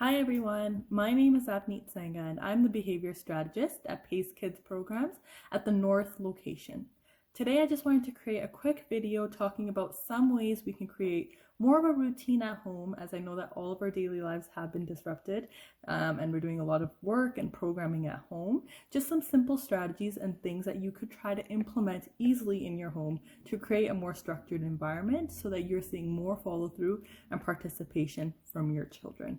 Hi everyone, my name is Avneet Sangha and I'm the behavior strategist at Pace Kids Programs at the North location. Today I just wanted to create a quick video talking about some ways we can create more of a routine at home, as I know that all of our daily lives have been disrupted and we're doing a lot of work and programming at home. Just some simple strategies and things that you could try to implement easily in your home to create a more structured environment so that you're seeing more follow through and participation from your children.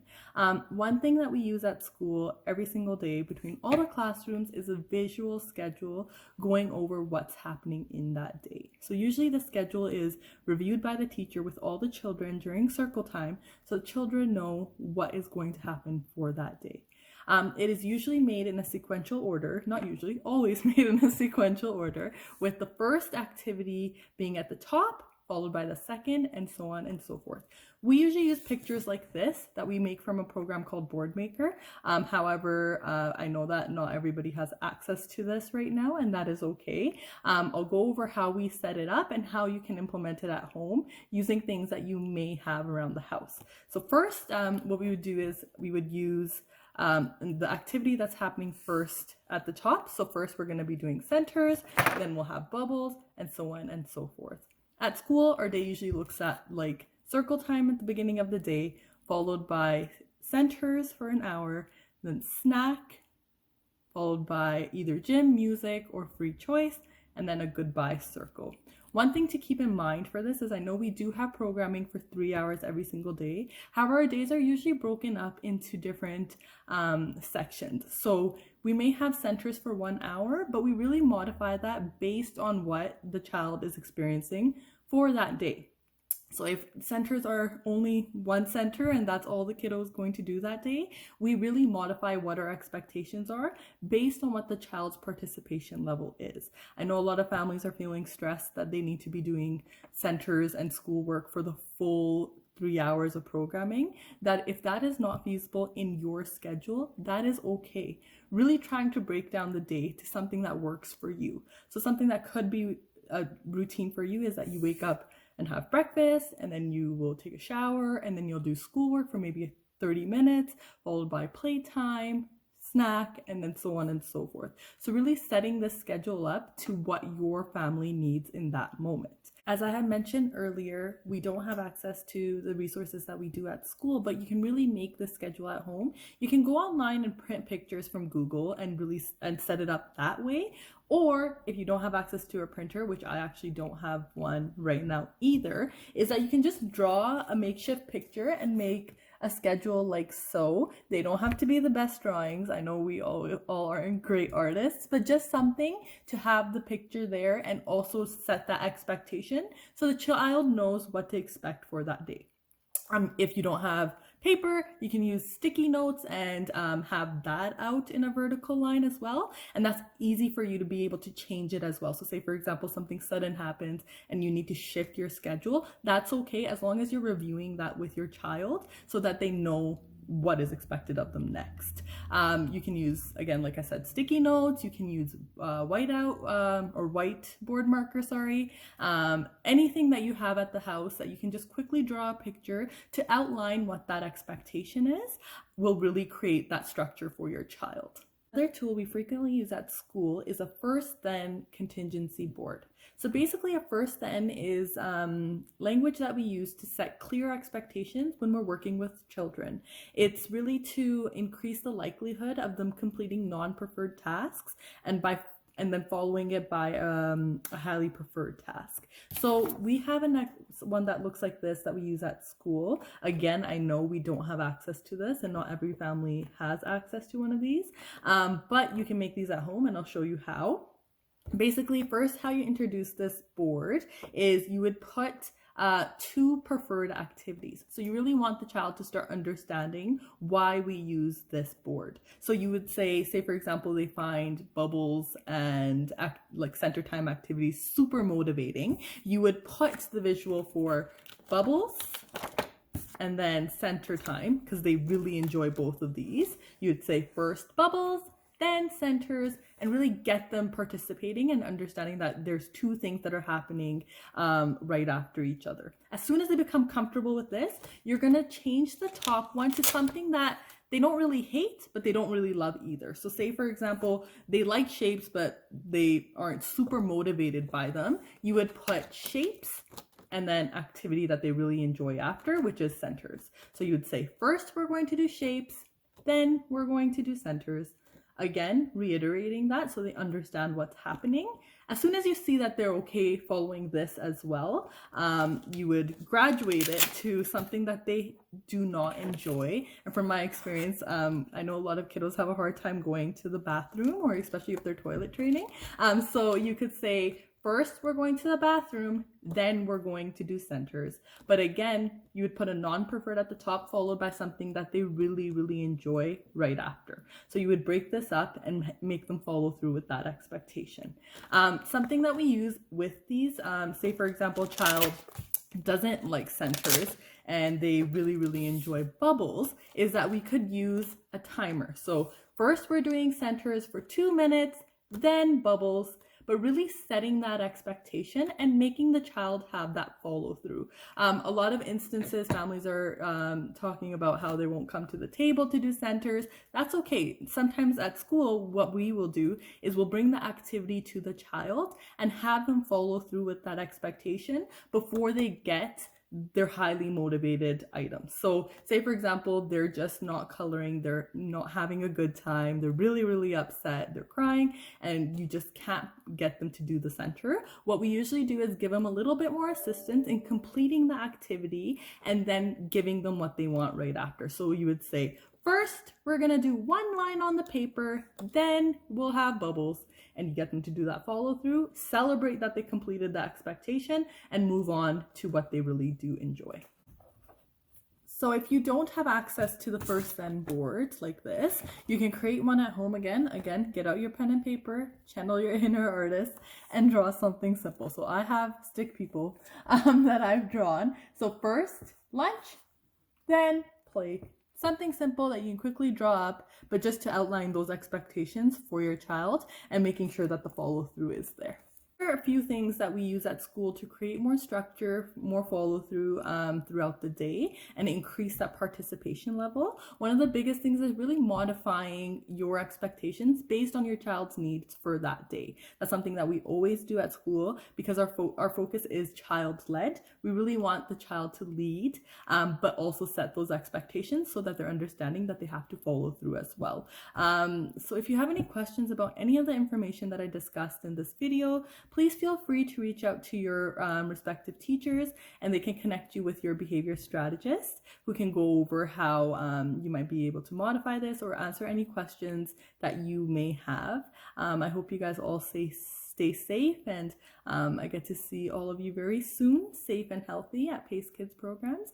One thing that we use at school every single day between all the classrooms is a visual schedule going over what's happening in that day. So usually the schedule is reviewed by the teacher with all the children during circle time so the children know what is going to happen for that day. It is usually made in a sequential order, not usually, always made in a sequential order, with the first activity being at the top, followed by the second, and so on and so forth. We usually use pictures like this that we make from a program called Board Maker. However, I know that not everybody has access to this right now, and that is okay. I'll go over how we set it up and how you can implement it at home using things that you may have around the house. So first, what we would do is we would use the activity that's happening first at the top. So first we're going to be doing centers, then we'll have bubbles, and so on and so forth. At school, our day usually looks at like circle time at the beginning of the day, followed by centers for an hour, then snack, followed by either gym, music, or free choice, and then a goodbye circle. One thing to keep in mind for this is I know we do have programming for 3 hours every single day. However, our days are usually broken up into different sections. So we may have centers for 1 hour, but we really modify that based on what the child is experiencing for that day. So if centers are only one center and that's all the kiddo is going to do that day, we really modify what our expectations are based on what the child's participation level is. I know a lot of families are feeling stressed that they need to be doing centers and schoolwork for the full 3 hours of programming, that if that is not feasible in your schedule, that is okay. Really trying to break down the day to something that works for you. So something that could be a routine for you is that you wake up and have breakfast, and then you will take a shower, and then you'll do schoolwork for maybe 30 minutes, followed by playtime, snack, and then so on and so forth. So really setting the schedule up to what your family needs in that moment. As I had mentioned earlier, we don't have access to the resources that we do at school, but you can really make the schedule at home. You can go online and print pictures from Google and set it up that way. Or if you don't have access to a printer, which I actually don't have one right now either, is that you can just draw a makeshift picture and make a schedule like so. They don't have to be the best drawings. I know we all aren't great artists, but just something to have the picture there and also set that expectation so the child knows what to expect for that day. If you don't have paper, you can use sticky notes and have that out in a vertical line as well. And that's easy for you to be able to change it as well. So say, for example, something sudden happens and you need to shift your schedule. That's okay as long as you're reviewing that with your child so that they know what is expected of them next. You can use, again, like I said, sticky notes. You can use whiteboard marker, anything that you have at the house that you can just quickly draw a picture to outline what that expectation is will really create that structure for your child. Another tool we frequently use at school is a first then contingency board. So basically a first then is language that we use to set clear expectations when we're working with children. It's really to increase the likelihood of them completing non-preferred tasks and then following it by a highly preferred task. So we have one that looks like this that we use at school. Again, I know we don't have access to this and not every family has access to one of these, but you can make these at home and I'll show you how. Basically, first, how you introduce this board is you would put 2 preferred activities. So you really want the child to start understanding why we use this board. So you would say for example, they find bubbles and like center time activities super motivating. You would put the visual for bubbles and then center time because they really enjoy both of these. You would say first bubbles, then centers, and really get them participating and understanding that there's two things that are happening right after each other. As soon as they become comfortable with this, you're going to change the top one to something that they don't really hate, but they don't really love either. So say, for example, they like shapes, but they aren't super motivated by them. You would put shapes and then activity that they really enjoy after, which is centers. So you would say, first we're going to do shapes, then we're going to do centers. Again, reiterating that so they understand what's happening. As soon as you see that they're okay following this as well, you would graduate it to something that they do not enjoy. And from my experience, I know a lot of kiddos have a hard time going to the bathroom, or especially if they're toilet training. So you could say, first, we're going to the bathroom, then we're going to do centers. But again, you would put a non-preferred at the top followed by something that they really, really enjoy right after. So you would break this up and make them follow through with that expectation. Something that we use with these, say for example, child doesn't like centers and they really, really enjoy bubbles, is that we could use a timer. So first we're doing centers for 2 minutes, then bubbles, but really setting that expectation and making the child have that follow through. A lot of instances, families are talking about how they won't come to the table to do centers. That's okay. Sometimes at school, what we will do is we'll bring the activity to the child and have them follow through with that expectation before they get their highly motivated items. So say for example, they're just not coloring, they're not having a good time, they're really, really upset, they're crying, and you just can't get them to do the center. What we usually do is give them a little bit more assistance in completing the activity and then giving them what they want right after. So you would say, first, we're gonna do 1 line on the paper, then we'll have bubbles, and you get them to do that follow through, celebrate that they completed the expectation, and move on to what they really do enjoy. So if you don't have access to the first then board like this, you can create one at home again. Again, get out your pen and paper, channel your inner artist, and draw something simple. So I have stick people that I've drawn. So first, lunch, then play. Something simple that you can quickly draw up, but just to outline those expectations for your child and making sure that the follow through is there. There are a few things that we use at school to create more structure, more follow through throughout the day and increase that participation level. One of the biggest things is really modifying your expectations based on your child's needs for that day. That's something that we always do at school because our focus is child-led. We really want the child to lead, but also set those expectations so that they're understanding that they have to follow through as well. So if you have any questions about any of the information that I discussed in this video, please feel free to reach out to your respective teachers, and they can connect you with your behavior strategist who can go over how you might be able to modify this or answer any questions that you may have. I hope you guys all stay safe, and I get to see all of you very soon, safe and healthy at Pace Kids programs.